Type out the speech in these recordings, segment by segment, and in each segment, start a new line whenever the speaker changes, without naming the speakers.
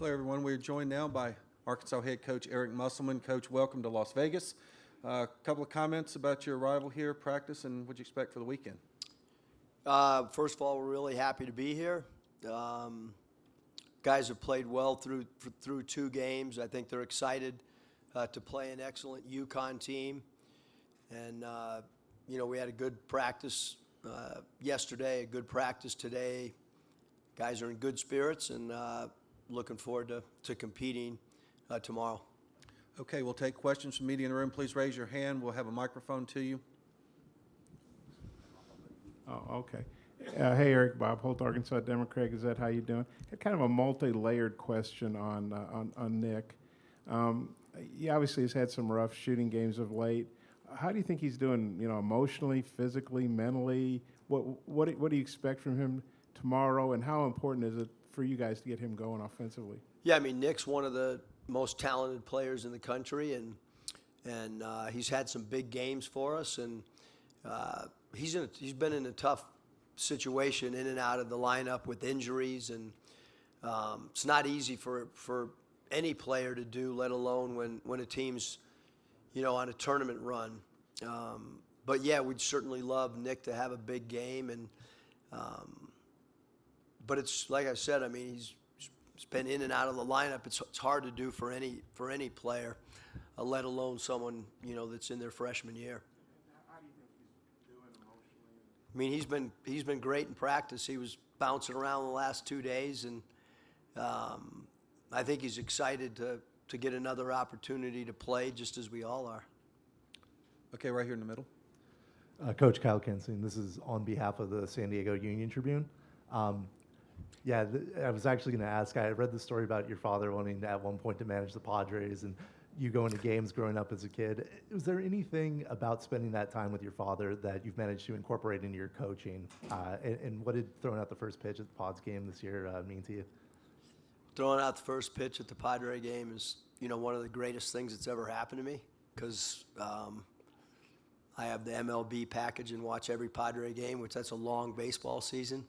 Hello, everyone. We're joined now by Arkansas head coach Eric Musselman. Coach, welcome to Las Vegas. A couple of comments about your arrival here, practice, and what you expect for the weekend.
First of all, we're really happy to be here. Guys have played well through 2 games. I think they're excited to play an excellent UConn team. And, we had a good practice yesterday, a good practice today. Guys are in good spirits and looking forward to competing tomorrow.
Okay, we'll take questions from media in the room. Please raise your hand. We'll have a microphone to you.
Oh, okay. Hey, Eric, Bob Holt, Arkansas Democrat Gazette. How you doing? Kind of a multi-layered question on Nick. He obviously has had some rough shooting games of late. How do you think he's doing? Emotionally, physically, mentally. What do you expect from him tomorrow? And how important is it for you guys to get him going offensively?
Yeah, I mean, Nick's one of the most talented players in the country, and he's had some big games for us, and he's been in a tough situation in and out of the lineup with injuries, and it's not easy for any player to do, let alone when a team's on a tournament run. But yeah, we'd certainly love Nick to have a big game, and but it's like I said, I mean, he's been in and out of the lineup. It's hard to do for any player, let alone someone that's in their freshman year.
How do you think he's doing emotionally?
I mean, he's been great in practice. He was bouncing around the last 2 days, and I think he's excited to get another opportunity to play, just as we all are.
Okay, right here in the middle.
Coach Kyle Kensing, this is on behalf of the San Diego Union Tribune. I was actually going to ask, I read the story about your father wanting at one point to manage the Padres and you going to games growing up as a kid. Was there anything about spending that time with your father that you've managed to incorporate into your coaching? And what did throwing out the first pitch at the Pods game this year mean to you?
Throwing out the first pitch at the Padre game is, one of the greatest things that's ever happened to me, because I have the MLB package and watch every Padre game, which that's a long baseball season,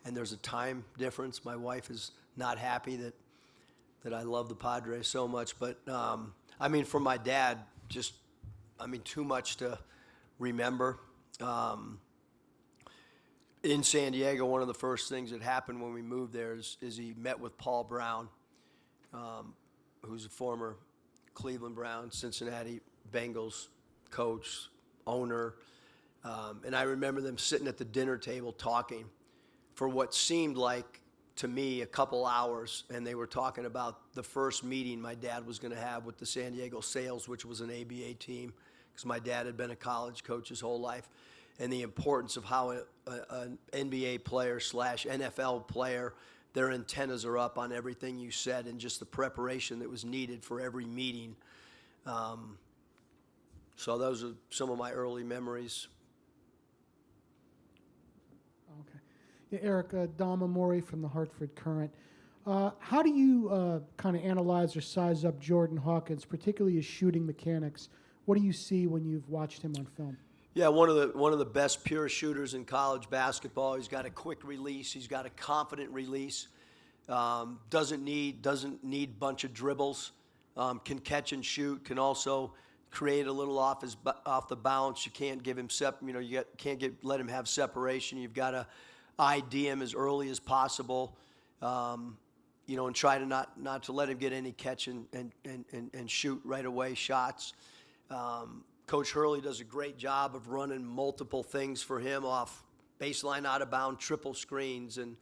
and there's a time difference. My wife is not happy that I love the Padres so much, but I mean, for my dad, too much to remember. In San Diego, one of the first things that happened when we moved there is he met with Paul Brown, who's a former Cleveland Browns, Cincinnati Bengals coach, owner, and I remember them sitting at the dinner table talking for what seemed like to me a couple hours, and they were talking about the first meeting my dad was going to have with the San Diego Sails, which was an ABA team, because my dad had been a college coach his whole life, and the importance of how an NBA player / NFL player, their antennas are up on everything you said, and just the preparation that was needed for every meeting. So those are some of my early memories.
Okay. Yeah, Eric, Dom Amori from the Hartford Courant. How do you kind of analyze or size up Jordan Hawkins, particularly his shooting mechanics? What do you see when you've watched him on film?
Yeah, one of the best pure shooters in college basketball. He's got a quick release. He's got a confident release. Doesn't need bunch of dribbles. Can catch and shoot. Can also create a little off the bounce. You can't give him let him have separation. You've got to ID him as early as possible. And try to not to let him get any catch and shoot right away shots. Coach Hurley does a great job of running multiple things for him off baseline, out of bound, triple screens, and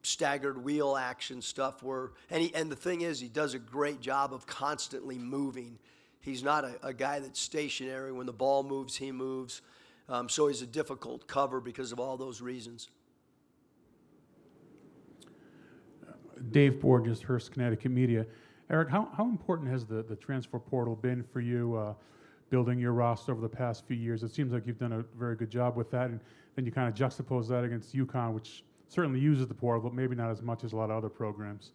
staggered wheel action stuff. And the thing is, he does a great job of constantly moving. He's not a guy that's stationary. When the ball moves, he moves. So he's a difficult cover because of all those reasons.
Dave Borges, Hearst, Connecticut Media. Eric, how important has the transfer portal been for you, building your roster over the past few years? It seems like you've done a very good job with that, and then you kind of juxtapose that against UConn, which certainly uses the portal, but maybe not as much as a lot of other programs.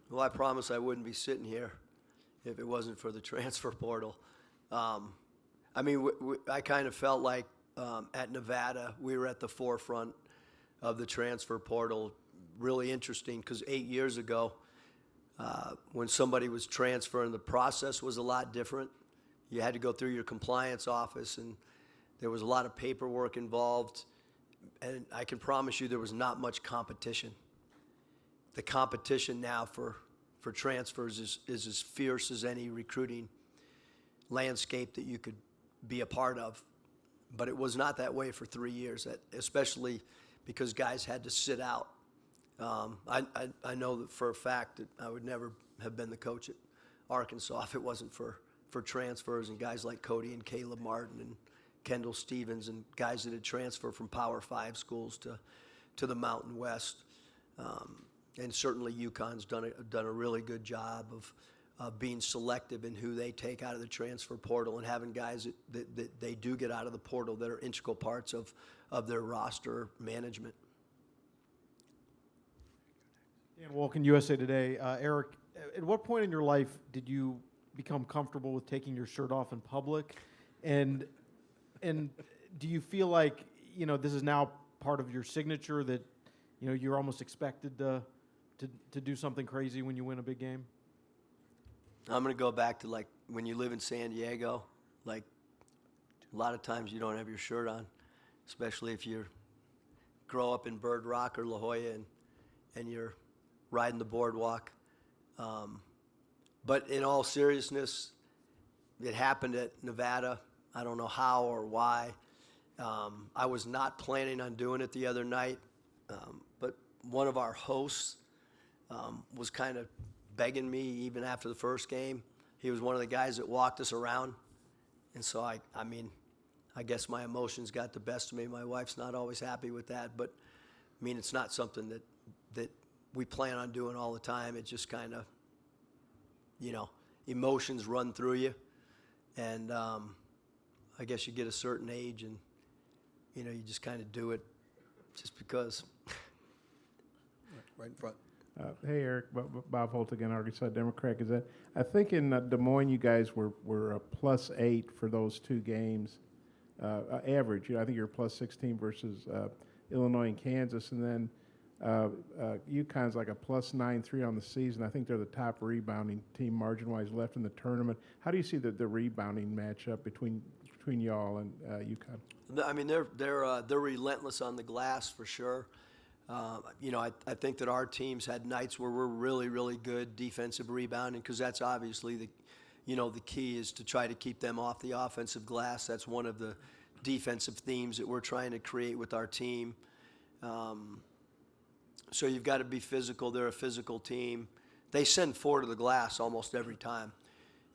Well, I promise I wouldn't be sitting here if it wasn't for the transfer portal. I mean, I kind of felt like at Nevada, we were at the forefront of the transfer portal. Really interesting, because 8 years ago, When somebody was transferring, the process was a lot different. You had to go through your compliance office, and there was a lot of paperwork involved. And I can promise you there was not much competition. The competition now for transfers is as fierce as any recruiting landscape that you could be a part of. But it was not that way for 3 years, especially because guys had to sit out. I know that for a fact that I would never have been the coach at Arkansas if it wasn't for transfers and guys like Cody and Caleb Martin and Kendall Stevens and guys that had transferred from Power 5 schools to the Mountain West. And certainly UConn's done a really good job of being selective in who they take out of the transfer portal and having guys that they do get out of the portal that are integral parts of their roster management.
Dan Wolken, USA Today. Eric, at what point in your life did you become comfortable with taking your shirt off in public? And do you feel like, this is now part of your signature that, you're almost expected to do something crazy when you win a big game?
I'm going to go back to like when you live in San Diego, like a lot of times you don't have your shirt on, especially if you grow up in Bird Rock or La Jolla and you're riding the boardwalk. But in all seriousness, it happened at Nevada. I don't know how or why. I was not planning on doing it the other night, but one of our hosts was kind of begging me even after the first game. He was one of the guys that walked us around. And so, I guess my emotions got the best of me. My wife's not always happy with that, but, it's not something that we plan on doing all the time. It just kind of, emotions run through you. And I guess you get a certain age and, you just kind of do it just because.
Right in front.
Hey, Eric, Bob Holt again, Arkansas Democrat. I think in Des Moines you guys were +8 for those 2 games, average. I think you're +16 versus Illinois and Kansas, and then UConn's like a +9-3 on the season. I think they're the top rebounding team margin-wise left in the tournament. How do you see the rebounding matchup between y'all and UConn?
They're relentless on the glass for sure. I think that our teams had nights where we're really, really good defensive rebounding because that's obviously the key is to try to keep them off the offensive glass. That's one of the defensive themes that we're trying to create with our team. So you've got to be physical. They're a physical team. They send 4 to the glass almost every time.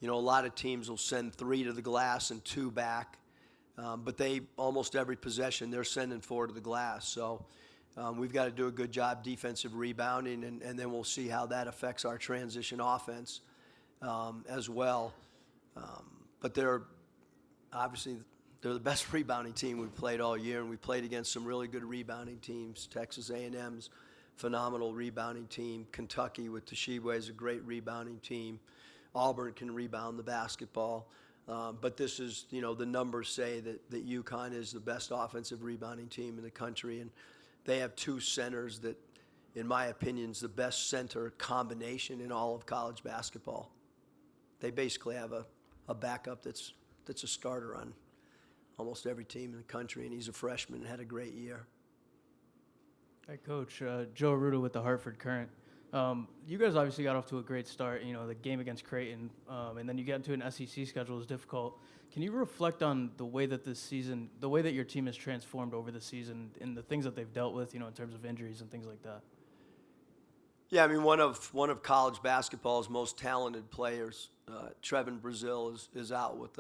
A lot of teams will send 3 to the glass and 2 back, but almost every possession they're sending 4 to the glass. So we've got to do a good job defensive rebounding, and then we'll see how that affects our transition offense as well. But they're the best rebounding team we've played all year, and we played against some really good rebounding teams. Texas A&M's phenomenal rebounding team. Kentucky with Toshibwe is a great rebounding team. Auburn can rebound the basketball. But this is, the numbers say that UConn is the best offensive rebounding team in the country, and they have 2 centers that, in my opinion, is the best center combination in all of college basketball. They basically have a backup that's a starter on almost every team in the country, and he's a freshman and had a great year.
Hi, Coach. Joe Arruda with the Hartford Current. You guys obviously got off to a great start. The game against Creighton, and then you get into an SEC schedule is difficult. Can you reflect on the way that the way that your team has transformed over the season and the things that they've dealt with, in terms of injuries and things like that?
Yeah, one of college basketball's most talented players, Trevin Brazile, is out with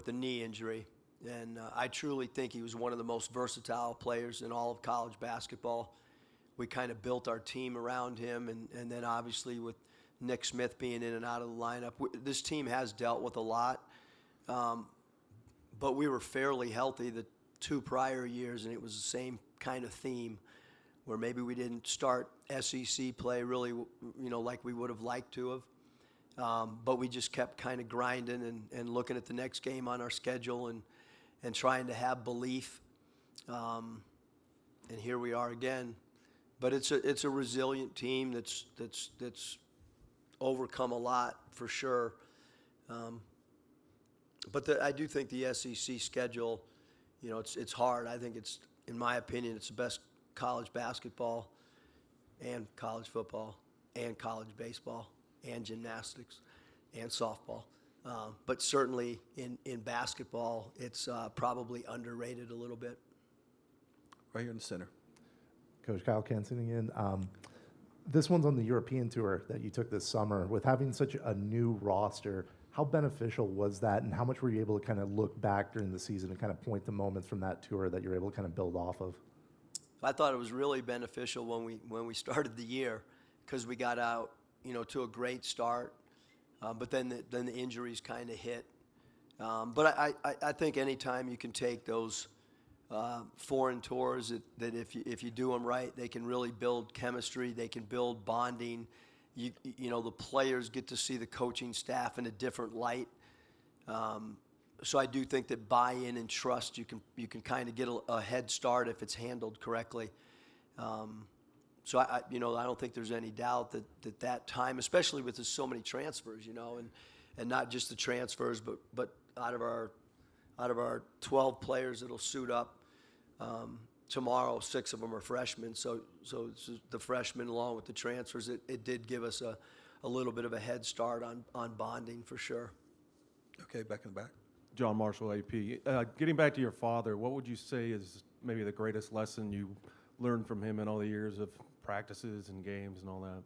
a knee injury. And I truly think he was one of the most versatile players in all of college basketball. We kind of built our team around him, and then obviously with Nick Smith being in and out of the lineup, this team has dealt with a lot. But we were fairly healthy the 2 prior years, and it was the same kind of theme where maybe we didn't start SEC play really, like we would have liked to have. But we just kept kind of grinding and looking at the next game on our schedule and trying to have belief. And here we are again, But it's a resilient team that's overcome a lot for sure. But I do think the SEC schedule, you know, it's hard. I think it's, in my opinion, it's the best college basketball and college football and college baseball and gymnastics and softball. But certainly in basketball, it's probably underrated a little bit.
Right here in the center.
Coach Kyle Kenson again. This one's on the European tour that you took this summer. With having such a new roster, how beneficial was that, and how much were you able to kind of look back during the season and kind of point to moments from that tour that you're able to kind of build off of?
I thought it was really beneficial when we started the year, because we got out, you know, to a great start, but then the injuries kind of hit. But I think anytime you can take those foreign tours that if you do them right, they can really build chemistry, they can build bonding. You know, the players get to see the coaching staff in a different light. So I do think that buy-in and trust, you can kind of get a head start if it's handled correctly. So I don't think there's any doubt that time, especially with so many transfers, you know, and not just the transfers, but out of our 12 players that'll suit up tomorrow, 6 of them are freshmen. So it's the freshmen along with the transfers, it did give us a little bit of a head start on bonding for sure.
Okay, back in the back.
John Marshall, AP. Getting back to your father, what would you say is maybe the greatest lesson you learned from him in all the years of practices and games and all that?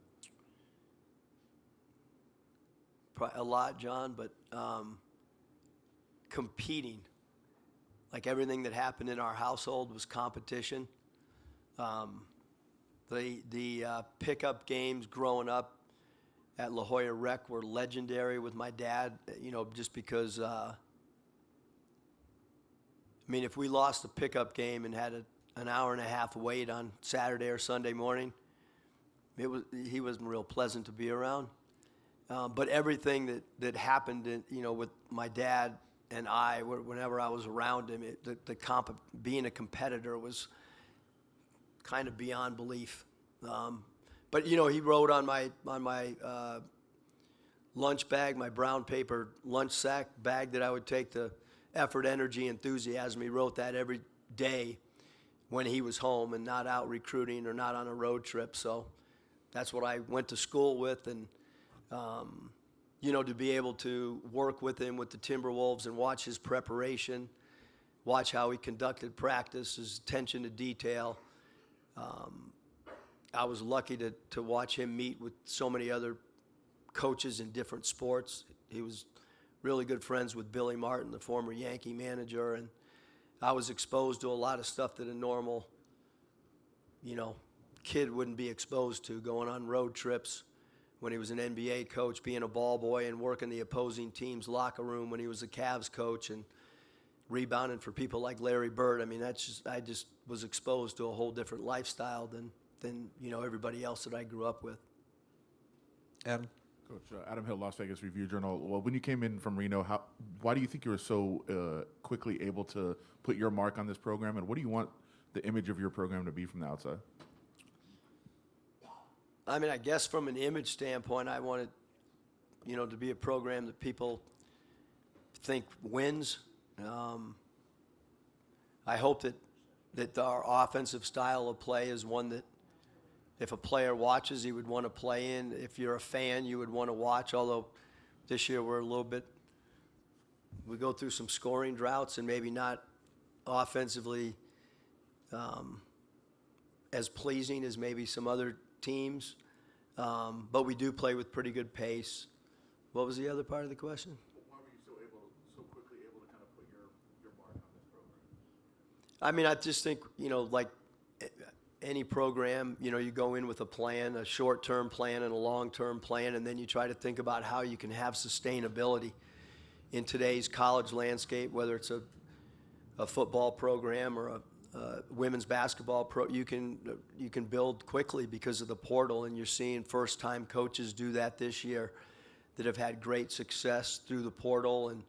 Probably a lot, John, but competing. Like everything that happened in our household was competition. The pickup games growing up at La Jolla Rec were legendary with my dad, you know, just because, I mean, if we lost a pickup game and had an hour and a half wait on Saturday or Sunday morning, he wasn't real pleasant to be around. But everything that happened, you know, with my dad and whenever I was around him, being a competitor was kind of beyond belief. But you know, he wrote on my lunch bag, my brown paper lunch sack bag that I would take the effort, energy, enthusiasm. He wrote that every day when he was home and not out recruiting or not on a road trip. So that's what I went to school with, and you know, to be able to work with him with the Timberwolves and watch his preparation, watch how he conducted practice, his attention to detail. I was lucky to watch him meet with so many other coaches in different sports. He was really good friends with Billy Martin, the former Yankee manager, and I was exposed to a lot of stuff that a normal, you know, kid wouldn't be exposed to, going on road trips when he was an NBA coach, being a ball boy and working the opposing team's locker room when he was a Cavs coach, and rebounding for people like Larry Bird. I mean, I just was exposed to a whole different lifestyle than you know, everybody else that I grew up with.
Adam?
Coach, Adam Hill, Las Vegas Review-Journal. Well, when you came in from Reno, why do you think you were so quickly able to put your mark on this program, and what do you want the image of your program to be from the outside?
I mean, I guess from an image standpoint, I wanted, you know, to be a program that people think wins. I hope that our offensive style of play is one that if a player watches, he would want to play in. If you're a fan, you would want to watch, although this year we go through some scoring droughts and maybe not offensively as pleasing as maybe some other teams. But we do play with pretty good pace. What was the other part of the question?
Why were you so quickly able to kind of put your mark on this program?
I mean, I just think, you know, like any program, you know, you go in with a plan, a short-term plan and a long-term plan, and then you try to think about how you can have sustainability in today's college landscape, whether it's a football program or a women's basketball you can build quickly because of the portal, and you're seeing first-time coaches do that this year that have had great success through the portal. And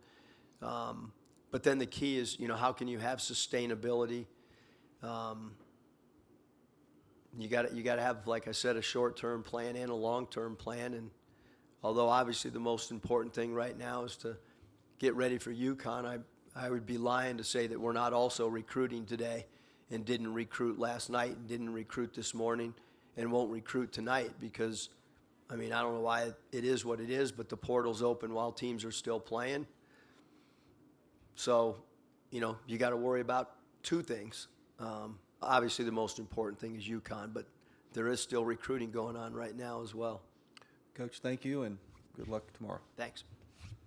but then the key is, you know, how can you have sustainability? you got to have, like I said, a short-term plan and a long-term plan. And although obviously the most important thing right now is to get ready for UConn, I would be lying to say that we're not also recruiting today and didn't recruit last night and didn't recruit this morning and won't recruit tonight because, I mean, I don't know why it is what it is, but the portal's open while teams are still playing. So, you know, you got to worry about two things. Obviously, the most important thing is UConn, but there is still recruiting going on right now as well.
Coach, thank you, and good luck tomorrow.
Thanks.